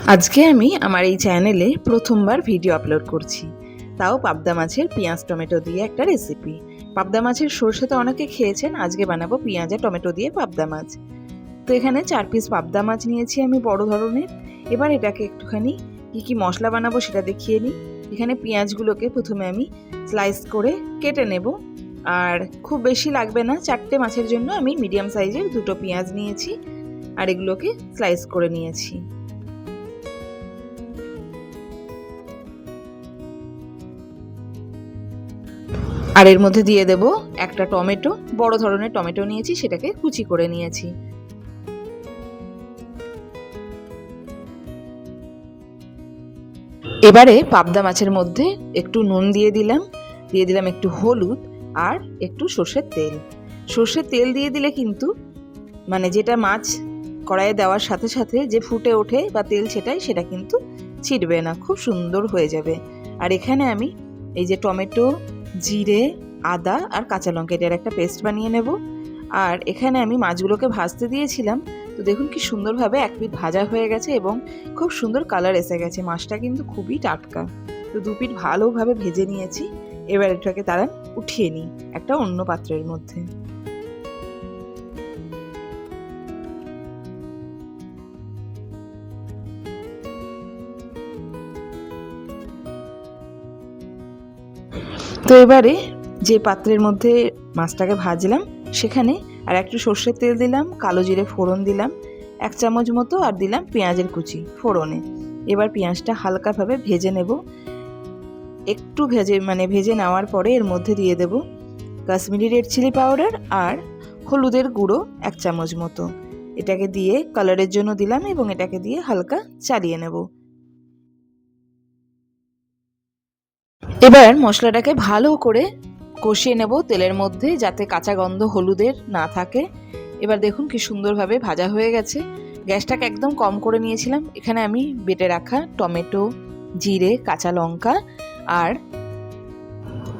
আজকে আমি আমার এই চ্যানেলে প্রথমবার ভিডিও আপলোড করছি, তাও পাবদা মাছের পেঁয়াজ টমেটো দিয়ে একটা রেসিপি। পাবদা মাছের সরষে তো অনেকে খেয়েছেন, আজকে বানাবো পেঁয়াজ আর টমেটো দিয়ে পাবদা মাছ। তো এখানে 4 পিস পাবদা মাছ নিয়েছি আমি বড় ধরনের। এবার এটাকে একটুখানি কি মশলা বানাবো সেটা দেখিয়ে নিই। এখানে পেঁয়াজগুলোকে প্রথমে আমি স্লাইস করে কেটে নেব, আর খুব বেশি লাগবে না, 4টে মাছের জন্য আমি মিডিয়াম সাইজের 2টো পেঁয়াজ নিয়েছি আর এগুলোকে স্লাইস করে নিয়েছি। আর এর মধ্যে দিয়ে দেব একটা টমেটো, বড় ধরনের টমেটো নিয়েছি, সেটাকে কুচি করে নিয়েছি। এবারে পাবদা মাছের মধ্যে একটু নুন দিয়ে দিলাম একটু হলুদ আর একটু সর্ষের তেল। সর্ষের তেল দিয়ে দিলে কিন্তু মানে যেটা মাছ কড়াইয়ে দেওয়ার সাথে সাথে যে ফুটে ওঠে বা তেল ছেটায় সেটা কিন্তু ছিটবে না, খুব সুন্দর হয়ে যাবে। আর এখানে আমি এই যে টমেটো, জিরে, আদা আর কাঁচা লঙ্কা এটার একটা পেস্ট বানিয়ে নেব। আর এখানে আমি মাছগুলোকে ভাজতে দিয়েছিলাম, তো দেখুন কি সুন্দরভাবে এক পিঠ ভাজা হয়ে গেছে এবং খুব সুন্দর কালার এসে গেছে। মাছটা কিন্তু খুবই টাটকা। তো 2 পিঠ ভালোভাবে ভেজে নিয়েছি। এবার এটাকে তারা উঠিয়ে নিই একটা অন্য পাত্রের মধ্যে। তো এবারে যে পাত্রের মধ্যে মাছটাকে ভাজলাম সেখানে আর একটু সর্ষের তেল দিলাম, কালো জিরে ফোড়ন দিলাম 1 চামচ মতো, আর দিলাম পেঁয়াজের কুচি ফোড়নে। এবার পেঁয়াজটা হালকাভাবে ভেজে নেব। একটু ভেজে নেওয়ার পরে এর মধ্যে দিয়ে দেব কাশ্মীরি রেড চিলি পাউডার আর হলুদের গুঁড়ো 1 চামচ মতো। এটাকে দিয়ে কালারের জন্য দিলাম এবং এটাকে দিয়ে হালকা চালিয়ে নেব। এবার মশলাটাকে ভালো করে কষিয়ে নেব তেলের মধ্যে, যাতে কাঁচা গন্ধ হলুদের না থাকে। এবার দেখুন কি সুন্দরভাবে ভাজা হয়ে গেছে। গ্যাসটাকে একদম কম করে নিয়েছিলাম। এখানে আমি বেটে রাখা টমেটো, জিরে, কাঁচা লঙ্কা আর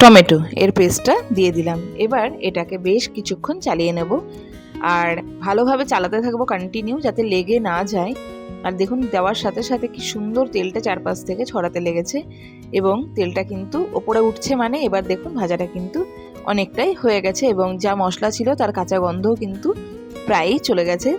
টমেটো এর পেস্টটা দিয়ে দিলাম। এবার এটাকে বেশ কিছুক্ষণ চালিয়ে নেব আর ভালোভাবে চালাতে থাকবো কন্টিনিউ, যাতে লেগে না যায়। আর দেখুন দেওয়ার সাথে সাথে কি সুন্দর তেলটা চারপাশ থেকে ছড়াতে লেগেছে এবং তেলটা কিন্তু ওপরে উঠছে, মানে এবার দেখুন ভাজাটা কিন্তু অনেকটাই হয়ে গেছে এবং যা মশলা ছিল তার কাঁচা গন্ধও কিন্তু প্রায়ই চলে গেছে।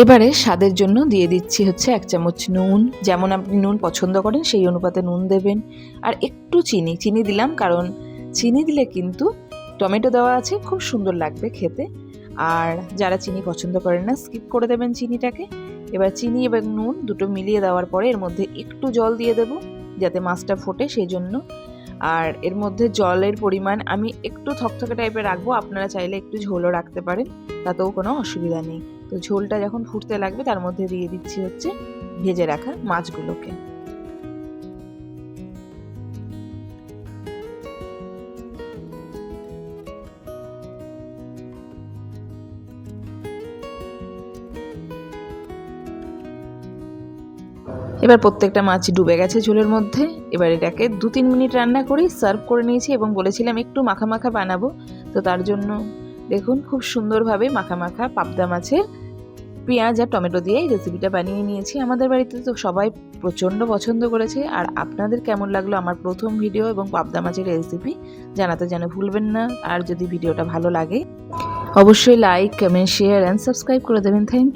এবারে স্বাদের জন্য দিয়ে দিচ্ছি হচ্ছে 1 চামচ নুন, যেমন আপনি নুন পছন্দ করেন সেই অনুপাতে নুন দেবেন। আর একটু চিনি দিলাম, কারণ চিনি দিলে কিন্তু টমেটো দেওয়া আছে, খুব সুন্দর লাগবে খেতে। আর যারা চিনি পছন্দ করেন না স্কিপ করে দেবেন চিনিটাকে। এবার চিনি এবং নুন দুটো মিলিয়ে দেওয়ার পরে এর মধ্যে একটু জল দিয়ে দেব যাতে মাছটা ফোটে সেই জন্য। আর এর মধ্যে জলের পরিমাণ আমি একটু থকথকে টাইপের রাখবো, আপনারা চাইলে একটু ঝোলও রাখতে পারেন, তাতেও কোনো অসুবিধা নেই। তো ঝোলটা যখন ফুটতে লাগবে তার মধ্যে দিয়ে দিচ্ছি হচ্ছে ভেজে রাখা মাছগুলোকে। এবার প্রত্যেকটা মাছ ডুবে গেছে ঝোলের মধ্যে। এবার এটাকে 2-3 মিনিট রান্না করে সার্ভ করে নিয়েছি এবং বলেছিলাম একটু মাখা মাখা বানাবো, তো তার জন্য দেখুন খুব সুন্দরভাবে মাখা মাখা পাবদা মাছের পেঁয়াজ আর টমেটো দিয়ে এই রেসিপিটা বানিয়ে নিয়েছি। আমাদের বাড়িতে তো সবাই প্রচণ্ড পছন্দ করেছে। আর আপনাদের কেমন লাগলো আমার প্রথম ভিডিও এবং পাবদা মাছের রেসিপি জানাতে যেন ভুলবেন না। আর যদি ভিডিওটা ভালো লাগে অবশ্যই like, comment, share and subscribe করে দেবেন। Thank you.